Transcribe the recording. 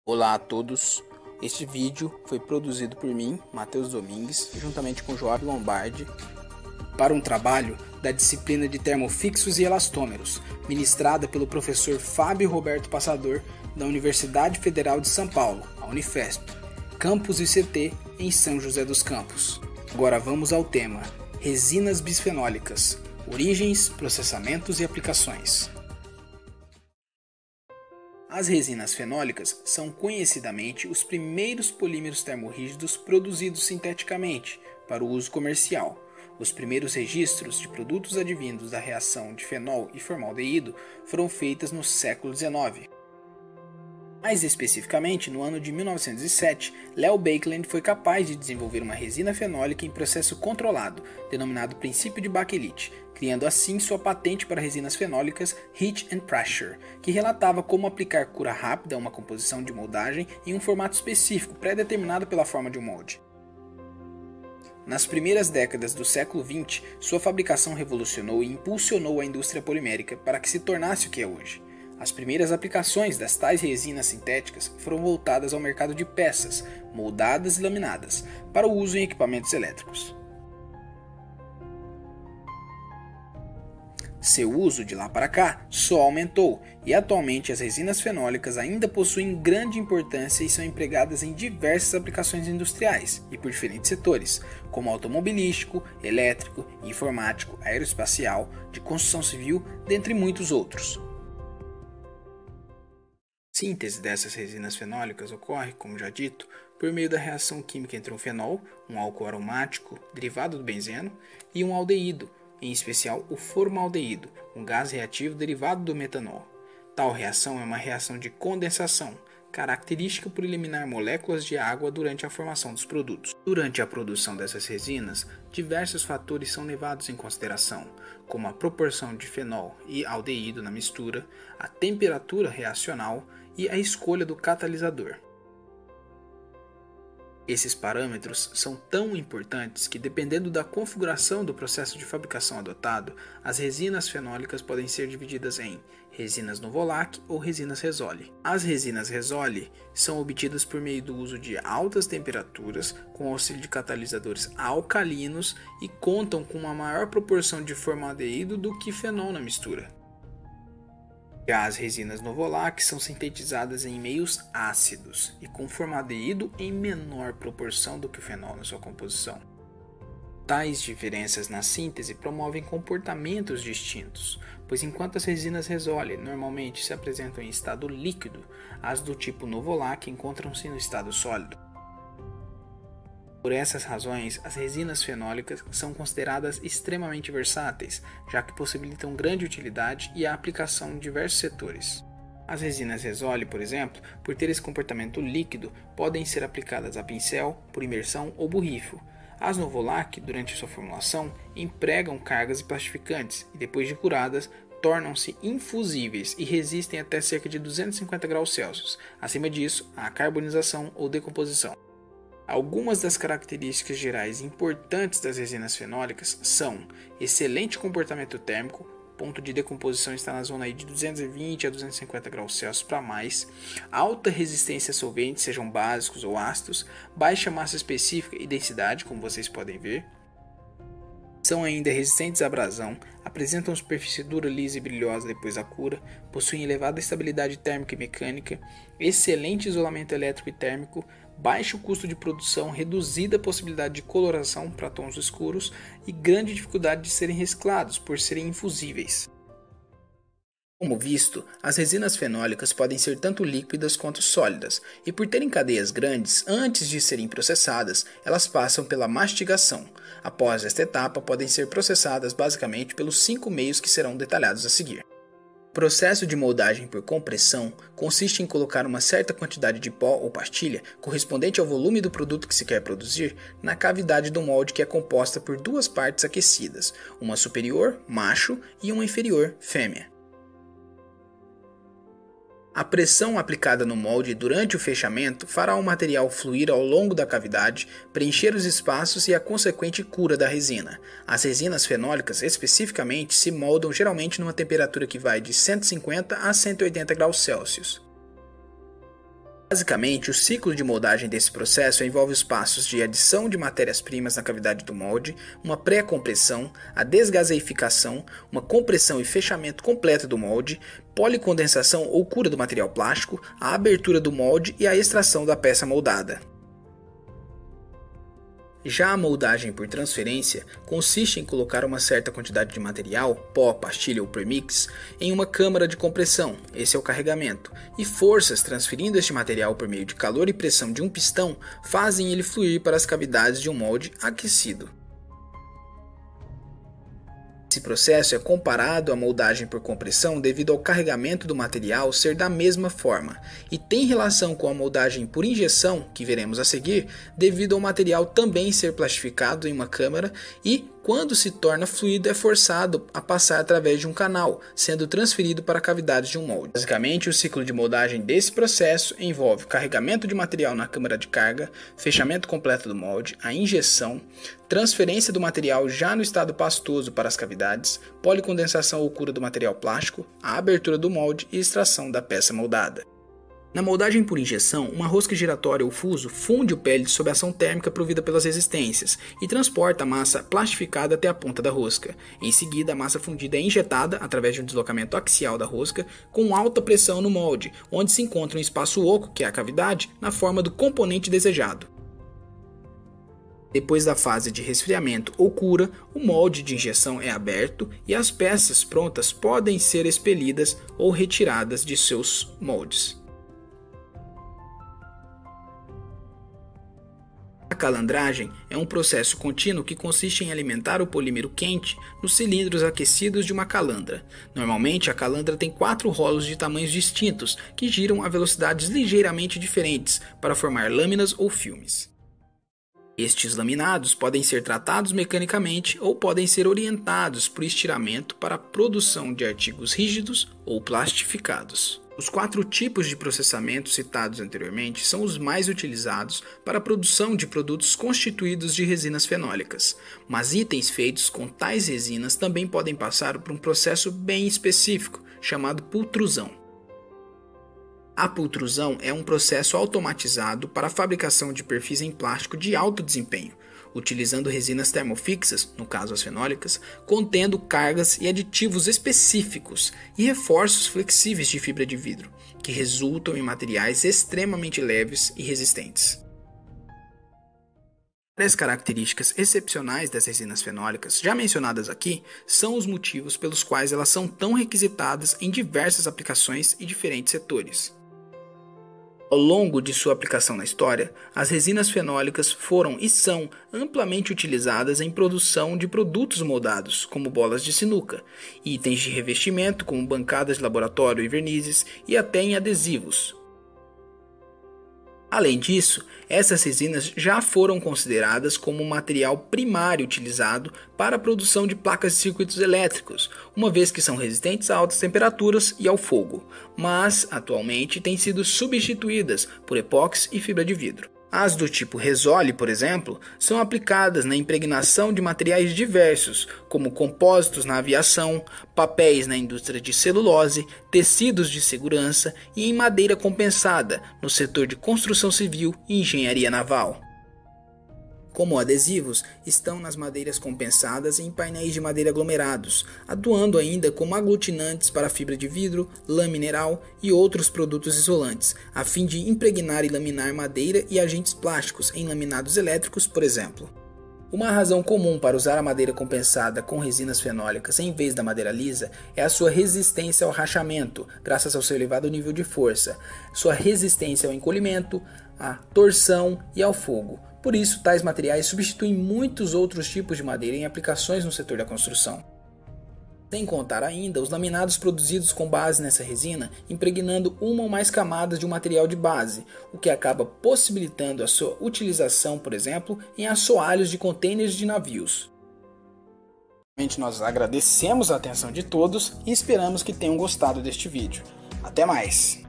Olá a todos, este vídeo foi produzido por mim, Matheus Domingues, juntamente com Joab Lombardi, para um trabalho da disciplina de termofixos e elastômeros, ministrada pelo professor Fábio Roberto Passador, da Universidade Federal de São Paulo, a Unifesp, campus ICT em São José dos Campos. Agora vamos ao tema: resinas bisfenólicas, origens, processamentos e aplicações. As resinas fenólicas são conhecidamente os primeiros polímeros termorrígidos produzidos sinteticamente para o uso comercial. Os primeiros registros de produtos advindos da reação de fenol e formaldeído foram feitos no século XIX. Mais especificamente, no ano de 1907, Leo Baekeland foi capaz de desenvolver uma resina fenólica em processo controlado, denominado princípio de Bakelite, criando assim sua patente para resinas fenólicas Heat and Pressure, que relatava como aplicar cura rápida a uma composição de moldagem em um formato específico pré-determinado pela forma de um molde. Nas primeiras décadas do século XX, sua fabricação revolucionou e impulsionou a indústria polimérica para que se tornasse o que é hoje. As primeiras aplicações das tais resinas sintéticas foram voltadas ao mercado de peças, moldadas e laminadas, para o uso em equipamentos elétricos. Seu uso de lá para cá só aumentou, e atualmente as resinas fenólicas ainda possuem grande importância e são empregadas em diversas aplicações industriais e por diferentes setores, como automobilístico, elétrico, informático, aeroespacial, de construção civil, dentre muitos outros. A síntese dessas resinas fenólicas ocorre, como já dito, por meio da reação química entre um fenol, um álcool aromático derivado do benzeno, e um aldeído, em especial o formaldeído, um gás reativo derivado do metanol. Tal reação é uma reação de condensação, característica por eliminar moléculas de água durante a formação dos produtos. Durante a produção dessas resinas, diversos fatores são levados em consideração, como a proporção de fenol e aldeído na mistura, a temperatura reacional e a escolha do catalisador. Esses parâmetros são tão importantes que, dependendo da configuração do processo de fabricação adotado, as resinas fenólicas podem ser divididas em resinas Novolac ou resinas Resole. As resinas Resole são obtidas por meio do uso de altas temperaturas, com auxílio de catalisadores alcalinos e contam com uma maior proporção de formaldeído do que fenol na mistura. Já as resinas Novolac são sintetizadas em meios ácidos e com formaldeído em menor proporção do que o fenol na sua composição. Tais diferenças na síntese promovem comportamentos distintos, pois enquanto as resinas Resole normalmente se apresentam em estado líquido, as do tipo Novolac encontram-se no estado sólido. Por essas razões, as resinas fenólicas são consideradas extremamente versáteis, já que possibilitam grande utilidade e a aplicação em diversos setores. As resinas Resole, por exemplo, por ter esse comportamento líquido, podem ser aplicadas a pincel, por imersão ou borrifo. As Novolac, durante sua formulação, empregam cargas e plastificantes e, depois de curadas, tornam-se infusíveis e resistem até cerca de 250 graus Celsius. Acima disso, há carbonização ou decomposição. Algumas das características gerais importantes das resinas fenólicas são excelente comportamento térmico, ponto de decomposição está na zona aí de 220 a 250 graus Celsius para mais, alta resistência a solventes, sejam básicos ou ácidos, baixa massa específica e densidade, como vocês podem ver. São ainda resistentes à abrasão, apresentam superfície dura, lisa e brilhosa depois da cura, possuem elevada estabilidade térmica e mecânica, excelente isolamento elétrico e térmico, baixo custo de produção, reduzida possibilidade de coloração para tons escuros e grande dificuldade de serem reciclados por serem infusíveis. Como visto, as resinas fenólicas podem ser tanto líquidas quanto sólidas, e por terem cadeias grandes, antes de serem processadas, elas passam pela mastigação. Após esta etapa, podem ser processadas basicamente pelos 5 meios que serão detalhados a seguir. O processo de moldagem por compressão consiste em colocar uma certa quantidade de pó ou pastilha, correspondente ao volume do produto que se quer produzir, na cavidade do molde, que é composta por 2 partes aquecidas, uma superior, macho, e uma inferior, fêmea. A pressão aplicada no molde durante o fechamento fará o material fluir ao longo da cavidade, preencher os espaços e a consequente cura da resina. As resinas fenólicas, especificamente, se moldam geralmente numa temperatura que vai de 150 a 180 graus Celsius. Basicamente, o ciclo de moldagem desse processo envolve os passos de adição de matérias-primas na cavidade do molde, uma pré-compressão, a desgaseificação, uma compressão e fechamento completo do molde, policondensação ou cura do material plástico, a abertura do molde e a extração da peça moldada. Já a moldagem por transferência consiste em colocar uma certa quantidade de material, pó, pastilha ou premix, em uma câmara de compressão, esse é o carregamento, e forças transferindo este material por meio de calor e pressão de um pistão fazem ele fluir para as cavidades de um molde aquecido. Esse processo é comparado à moldagem por compressão devido ao carregamento do material ser da mesma forma, e tem relação com a moldagem por injeção, que veremos a seguir, devido ao material também ser plastificado em uma câmara e, quando se torna fluido, é forçado a passar através de um canal, sendo transferido para cavidades de um molde. Basicamente, o ciclo de moldagem desse processo envolve o carregamento de material na câmara de carga, fechamento completo do molde, a injeção, transferência do material já no estado pastoso para as cavidades, policondensação ou cura do material plástico, a abertura do molde e extração da peça moldada. Na moldagem por injeção, uma rosca giratória ou fuso funde o pellet sob a ação térmica provida pelas resistências e transporta a massa plastificada até a ponta da rosca. Em seguida, a massa fundida é injetada, através de um deslocamento axial da rosca, com alta pressão no molde, onde se encontra um espaço oco, que é a cavidade, na forma do componente desejado. Depois da fase de resfriamento ou cura, o molde de injeção é aberto e as peças prontas podem ser expelidas ou retiradas de seus moldes. A calandragem é um processo contínuo que consiste em alimentar o polímero quente nos cilindros aquecidos de uma calandra. Normalmente, a calandra tem 4 rolos de tamanhos distintos que giram a velocidades ligeiramente diferentes para formar lâminas ou filmes. Estes laminados podem ser tratados mecanicamente ou podem ser orientados por estiramento para a produção de artigos rígidos ou plastificados. Os 4 tipos de processamento citados anteriormente são os mais utilizados para a produção de produtos constituídos de resinas fenólicas, mas itens feitos com tais resinas também podem passar por um processo bem específico, chamado pultrusão. A pultrusão é um processo automatizado para a fabricação de perfis em plástico de alto desempenho, utilizando resinas termofixas, no caso as fenólicas, contendo cargas e aditivos específicos e reforços flexíveis de fibra de vidro, que resultam em materiais extremamente leves e resistentes. As características excepcionais das resinas fenólicas, já mencionadas aqui, são os motivos pelos quais elas são tão requisitadas em diversas aplicações e diferentes setores. Ao longo de sua aplicação na história, as resinas fenólicas foram e são amplamente utilizadas em produção de produtos moldados, como bolas de sinuca, itens de revestimento como bancadas de laboratório e vernizes e até em adesivos. Além disso, essas resinas já foram consideradas como um material primário utilizado para a produção de placas de circuitos elétricos, uma vez que são resistentes a altas temperaturas e ao fogo, mas atualmente têm sido substituídas por epóxi e fibra de vidro. As do tipo Resole, por exemplo, são aplicadas na impregnação de materiais diversos, como compósitos na aviação, papéis na indústria de celulose, tecidos de segurança e em madeira compensada, no setor de construção civil e engenharia naval. Como adesivos, estão nas madeiras compensadas e em painéis de madeira aglomerados, atuando ainda como aglutinantes para fibra de vidro, lã mineral e outros produtos isolantes, a fim de impregnar e laminar madeira e agentes plásticos em laminados elétricos, por exemplo. Uma razão comum para usar a madeira compensada com resinas fenólicas em vez da madeira lisa é a sua resistência ao rachamento, graças ao seu elevado nível de força, sua resistência ao encolhimento, à torção e ao fogo. Por isso, tais materiais substituem muitos outros tipos de madeira em aplicações no setor da construção. Sem contar ainda os laminados produzidos com base nessa resina, impregnando uma ou mais camadas de um material de base, o que acaba possibilitando a sua utilização, por exemplo, em assoalhos de contêineres de navios. Nós agradecemos a atenção de todos e esperamos que tenham gostado deste vídeo. Até mais!